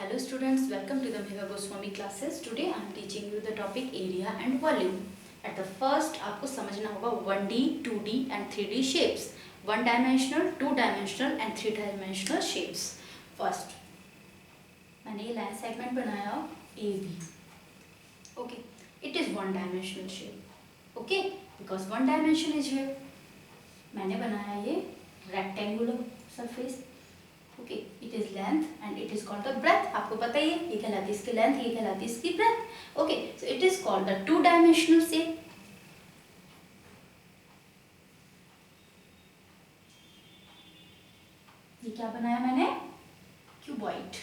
Hello students, welcome to the Megha Goswami classes. Today I am teaching you the topic area and volume. At the first आपको समझना होगा 1D, 2D and 3D shapes. One dimensional, two dimensional and three dimensional shapes. First, मैंने ये line segment बनाया AB. Okay, it is one dimensional shape. Okay, because one dimension is here. मैंने बनाया ये rectangular surface. Okay, it is length and it is called the breadth. आपको पता ही है ये कहलाती है इसकी लेंथ, ये कहलाती है इसकी breadth. Okay, so it is called the two dimensional shape. ये क्या बनाया मैंने? क्यूबॉइड.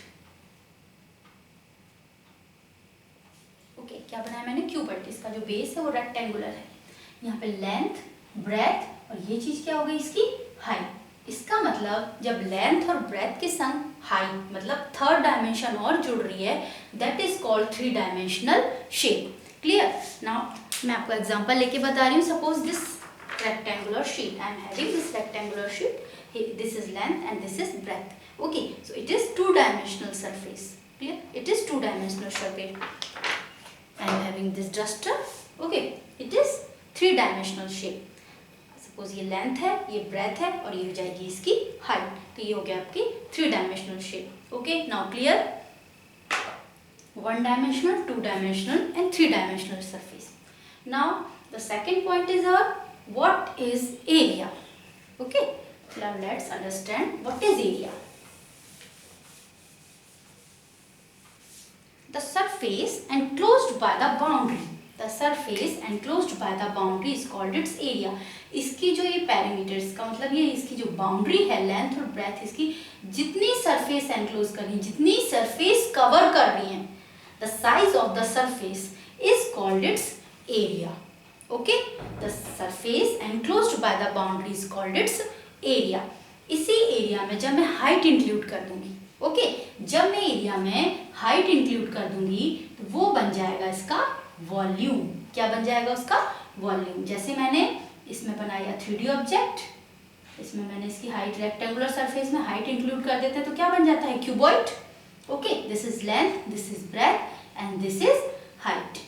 ओके, क्या बनाया मैंने? क्यूबॉइड. इसका जो बेस है वो रेक्टेंगुलर है. यहाँ पे लेंथ, ब्रेथ और ये चीज क्या हो गई इसकी? हाइट. इसका मतलब जब लेंथ और ब्रेथ के संग हाइट मतलब थर्ड डायमेंशन और जुड़ रही है, that is called three dimensional shape. Clear? Now मैं आपको एग्जांपल लेके बता रही हूँ. Suppose this rectangular sheet, I am having this rectangular sheet, this is length and this is breadth. Okay, so it is two dimensional surface. Clear? It is two dimensional surface. I am having this duster. Okay, it is three dimensional shape. Suppose ये length है, ये breath है और ये हो जाएगी इसकी height. तो ये हो गया आपकी three dimensional shape. Okay, now clear? One dimensional, two dimensional and three dimensional surface. Now the second point is what is area. Okay, now let's understand what is area. The surface enclosed by the boundary. The surface enclosed by the boundary is called its area. इसकी जो ये parameters का मतलब ये इसकी जो boundary है, length और ब्रेथ, इसकी जितनी सरफेस एनक्लोज कर रही है, जितनी सरफेस कवर कर रही है, the size of the surface is called its area. Okay, the surface enclosed by the boundary is called its area. इसी एरिया में जब मैं हाइट इंक्लूड कर दूंगी, ओके, जब मैं एरिया में हाइट इंक्लूड कर दूंगी तो वो बन जाएगा इसका वॉल्यूम. क्या बन जाएगा उसका? वॉल्यूम. जैसे मैंने इसमें बनाया 3D ऑब्जेक्ट, इसमें मैंने इसकी हाइट रेक्टेंगुलर सरफेस में हाइट इंक्लूड कर देते हैं तो क्या बन जाता है? Cuboid. Okay, this is length, this is breadth and this is height.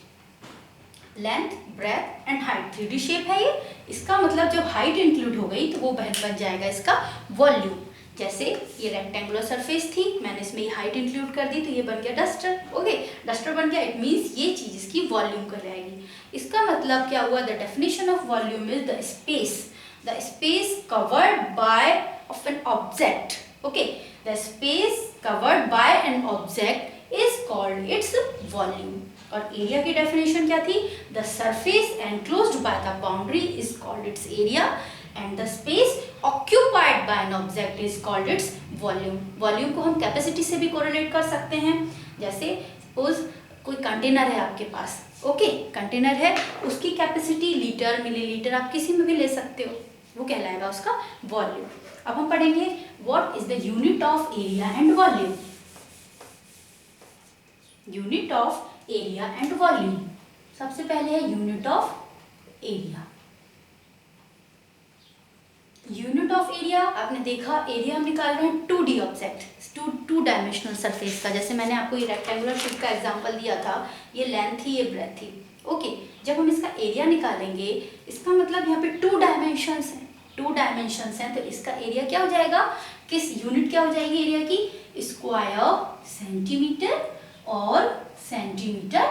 Length, breadth and height 3D shape है ये. इसका मतलब जब हाइट इंक्लूड हो गई तो वो बन जाएगा इसका वॉल्यूम. जैसे ये रेक्टेंगुलर सरफेस थी, मैंने इसमें ये हाइट इंक्लूड कर दी तो ये बन गया डस्टर. ओके, डस्टर बन गया. इट मींस ये चीज इसकी वॉल्यूम कहलाएगी. इसका मतलब क्या हुआ? The definition of volume is the space covered by of an object. Okay, the space covered by an object is called its volume. और एरिया की डेफिनेशन क्या थी? The surface enclosed by the boundary is called its area and the space occupied by an object is called its volume. Volume को हम capacity से भी correlate कर सकते हैं. जैसे सपोज कोई कंटेनर है आपके पास, ओके, कंटेनर है, उसकी कैपेसिटी लीटर, मिलीलीटर, आप किसी में भी ले सकते हो, वो कहलाएगा उसका वॉल्यूम. अब हम पढ़ेंगे what is the unit of area and volume. Unit of area and volume. सबसे पहले है unit of area. Unit of area, आपने देखा एरिया हम निकाल रहे हैं 2D object, to dimensional surface का. जैसे मैंने आपको ये रेक्टेंगुलर शेप का एग्जांपल दिया था, ये लेंथ थी, ये ब्रेथ थी. ओके, जब हम इसका एरिया निकालेंगे, इसका मतलब यहाँ पे टू डायमेंशंस हैं तो इसका एरिया क्या हो जाएगा? किस यूनिट क्या हो जाएगी एरिया की? स्क्वायर सेंटीमीटर और सेंटीमीटर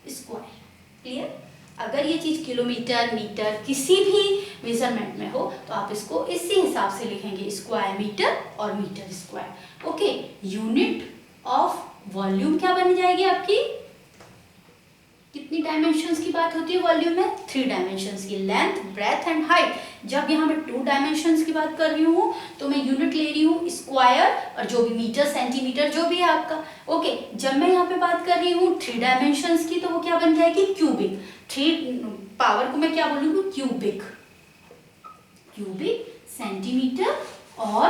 स्क्वायर. क्लियर? अगर ये चीज किलोमीटर, मीटर, किसी भी मेजरमेंट में हो तो आप इसको इसी हिसाब से लिखेंगे, स्क्वायर मीटर और metre square. Okay, unit of volume क्या बन जाएगी आपकी? कितनी डायमेंशंस की बात होती है वॉल्यूम में? 3 डायमेंशंस की, लेंथ, ब्रेथ एंड हाइट. जब यहाँ मैं 2 डायमेंशंस की बात कर रही हूँ तो मैं यूनिट ले रही हूँ स्क्वायर और जो भी मीटर, सेंटीमीटर, जो भी है आपका. ओके, जब मैं यहाँ पे बात कर रही हूँ 3 डायमेंशंस की तो वो क्या बन जाएगी? क्यूबिक. 3 पावर को मैं क्या बोलूँगी? क्यूबिक. सेंटीमीटर और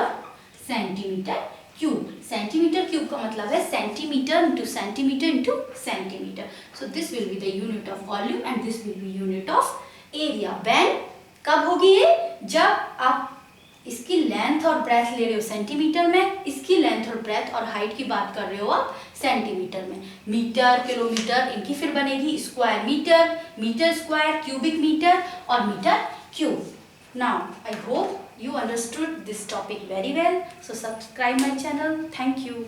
सेंटीमीटर क्यूब. सेंटीमीटर क्यूब का मतलब है centimetre into centimetre into centimetre. So this will be the unit of volume and this will be unit of area. When, कब होगी ये? जब आप इसकी लेंथ और ब्रेथ ले रहे हो सेंटीमीटर में, इसकी लेंथ और ब्रेथ और हाइट की बात कर रहे हो आप सेंटीमीटर में। मीटर, किलोमीटर, इनकी फिर बनेगी square metre, metre square, cubic metre और metre cube. Now I hope you understood this topic very well. So subscribe my channel. Thank you.